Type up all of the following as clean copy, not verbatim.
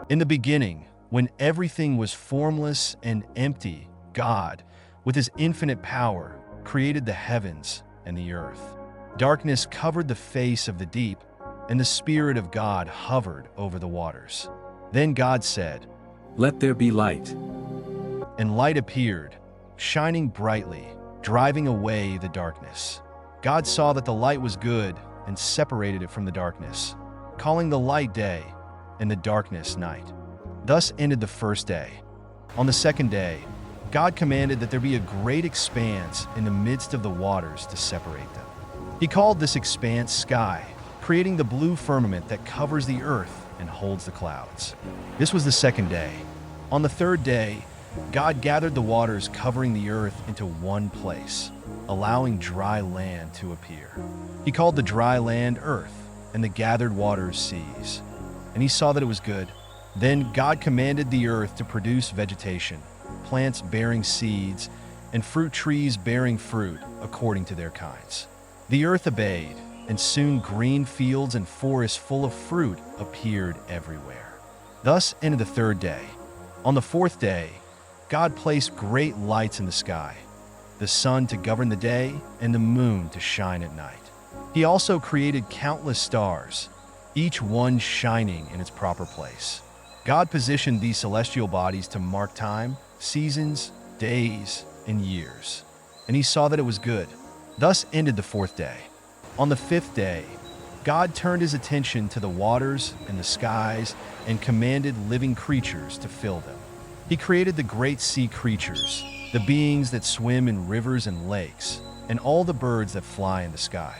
In the beginning, when everything was formless and empty, God, with his infinite power, created the heavens and the earth. Darkness covered the face of the deep, and the Spirit of God hovered over the waters. Then God said, "Let there be light." and light appeared, shining brightly, driving away the darkness. God saw that the light was good and separated it from the darkness, calling the light day and the darkness night. Thus ended the first day. On the second day, God commanded that there be a great expanse in the midst of the waters to separate them. He called this expanse sky, creating the blue firmament that covers the earth and holds the clouds. This was the second day. On the third day, God gathered the waters covering the earth into one place, allowing dry land to appear. He called the dry land earth and the gathered waters seas. And he saw that it was good. Then God commanded the earth to produce vegetation, plants bearing seeds, and fruit trees bearing fruit according to their kinds. The earth obeyed, and soon green fields and forests full of fruit appeared everywhere. Thus ended the third day. On the fourth day, God placed great lights in the sky, the sun to govern the day and the moon to shine at night. He also created countless stars, each one shining in its proper place. God positioned these celestial bodies to mark time, seasons, days, and years. And he saw that it was good. Thus ended the fourth day. On the fifth day, God turned his attention to the waters and the skies and commanded living creatures to fill them. He created the great sea creatures, the beings that swim in rivers and lakes, and all the birds that fly in the sky.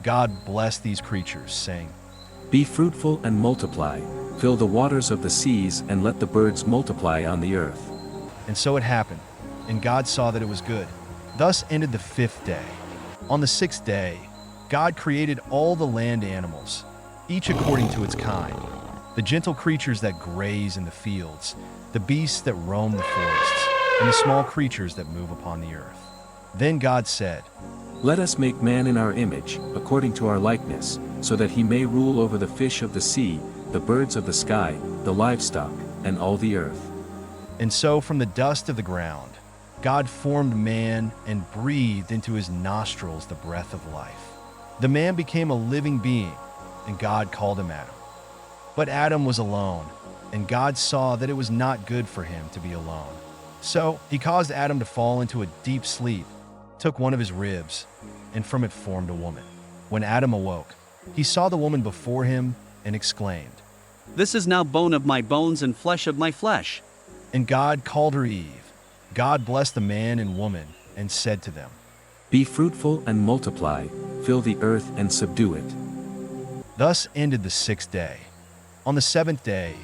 God blessed these creatures, saying, "Be fruitful and multiply, fill the waters of the seas and let the birds multiply on the earth." And so it happened, and God saw that it was good. Thus ended the fifth day. On the sixth day, God created all the land animals, each according to its kind, the gentle creatures that graze in the fields, the beasts that roam the forests, and the small creatures that move upon the earth. Then God said, "Let us make man in our image, according to our likeness, so that he may rule over the fish of the sea, the birds of the sky, the livestock, and all the earth." And so from the dust of the ground, God formed man and breathed into his nostrils the breath of life. The man became a living being, and God called him Adam. But Adam was alone, and God saw that it was not good for him to be alone. So he caused Adam to fall into a deep sleep, took one of his ribs, and from it formed a woman. When Adam awoke, he saw the woman before him and exclaimed, "This is now bone of my bones and flesh of my flesh." And God called her Eve. God blessed the man and woman and said to them, "Be fruitful and multiply, fill the earth and subdue it." Thus ended the sixth day. On the seventh day,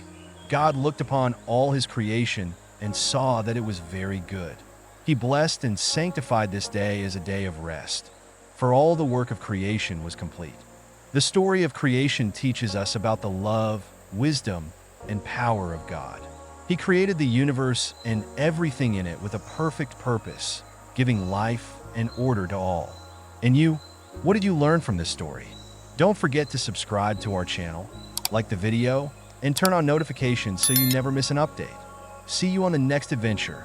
God looked upon all his creation and saw that it was very good. He blessed and sanctified this day as a day of rest, for all the work of creation was complete. The story of creation teaches us about the love, wisdom, and power of God. He created the universe and everything in it with a perfect purpose, giving life and order to all. And you, what did you learn from this story? Don't forget to subscribe to our channel, like the video, and turn on notifications so you never miss an update. See you on the next adventure.